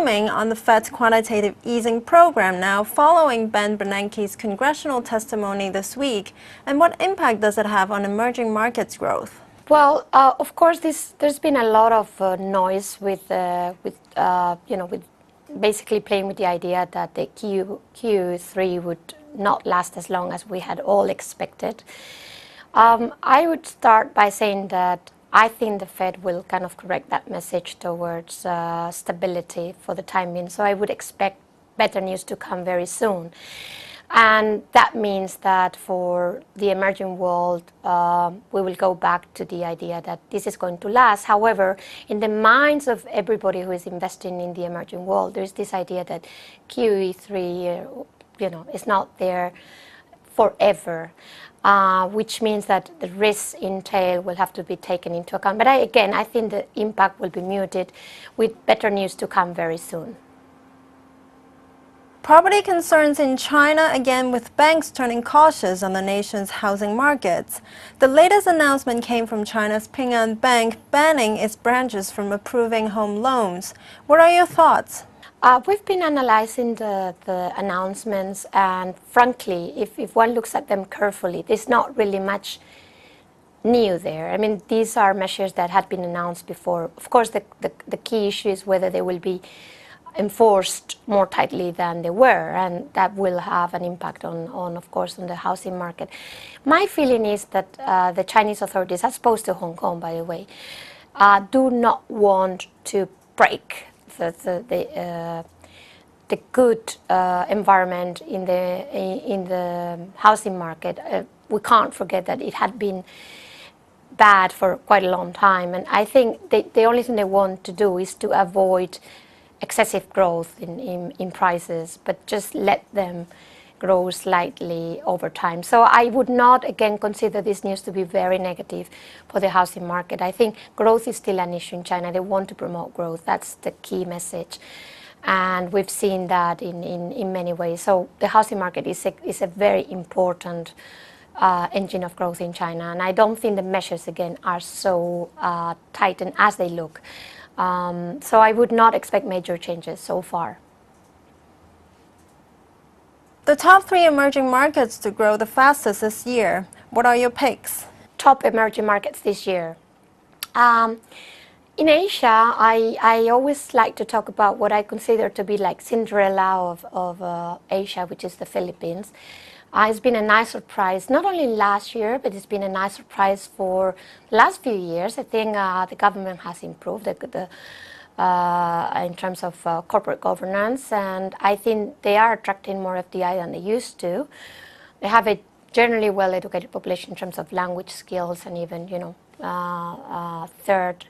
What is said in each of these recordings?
timing on the Fed's quantitative easing program now following Ben Bernanke's congressional testimony this week, and what impact does it have on emerging markets growth? Well, of course, there's been a lot of noise with basically playing with the idea that the Q3 would not last as long as we had all expected. I would start by saying that I think the Fed will kind of correct that message towards stability for the time being. So I would expect better news to come very soon. And that means that for the emerging world, we will go back to the idea that this is going to last. However, in the minds of everybody who is investing in the emerging world, there's this idea that QE3, is not there forever. Which means that the risks entailed will have to be taken into account. But I think the impact will be muted with better news to come very soon. Property concerns in China again, with banks turning cautious on the nation's housing markets. The latest announcement came from China's Ping An Bank banning its branches from approving home loans. What are your thoughts? We've been analyzing the announcements, and frankly, if one looks at them carefully, there's not really much new there. I mean, these are measures that had been announced before. Of course, the key issue is whether they will be enforced more tightly than they were, and that will have an impact on of course, on the housing market. My feeling is that the Chinese authorities, as opposed to Hong Kong, by the way, do not want to break the good environment in the housing market. We can't forget that it had been bad for quite a long time, and I think the only thing they want to do is to avoid excessive growth in prices, but just let them grow slightly over time. So I would not, again, consider this news to be very negative for the housing market. I think growth is still an issue in China. They want to promote growth. That's the key message. And we've seen that in many ways. So the housing market is a very important engine of growth in China. And I don't think the measures, again, are so tightened as they look. So I would not expect major changes so far. The top 3 emerging markets to grow the fastest this year. What are your picks? Top emerging markets this year. In Asia, I always like to talk about what I consider to be like Cinderella of Asia, which is the Philippines. It's been a nice surprise, not only last year, but it's been a nice surprise for the last few years. I think the government has improved in terms of corporate governance, and I think they are attracting more FDI than they used to. They have a generally well-educated population in terms of language skills and even, third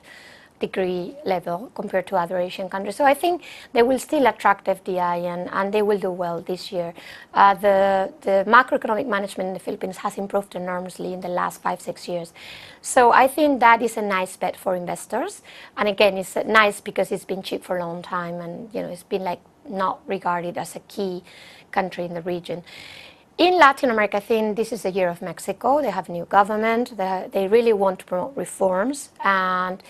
degree level compared to other Asian countries. So I think they will still attract FDI and they will do well this year. The macroeconomic management in the Philippines has improved enormously in the last 5-6 years. So I think that is a nice bet for investors. And again, it's nice because it's been cheap for a long time, and it's been like not regarded as a key country in the region. In Latin America, I think this is the year of Mexico. They have a new government. They really want to promote reforms, and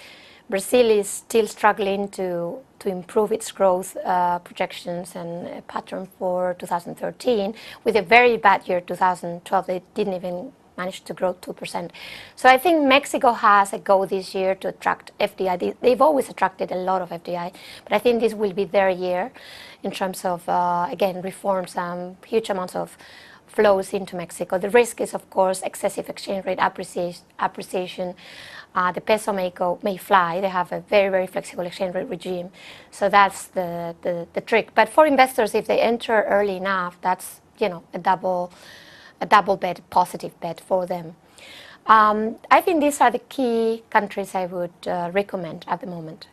Brazil is still struggling to improve its growth projections and pattern for 2013. With a very bad year, 2012, they didn't even manage to grow 2%. So I think Mexico has a go this year to attract FDI. They've always attracted a lot of FDI, but I think this will be their year in terms of, again, reforms and huge amounts of flows into Mexico. The risk is, of course, excessive exchange rate appreciation. The peso may fly. They have a very, very flexible exchange rate regime. So that's the trick. But for investors, if they enter early enough, that's a double bet, positive bet for them. I think these are the key countries I would recommend at the moment.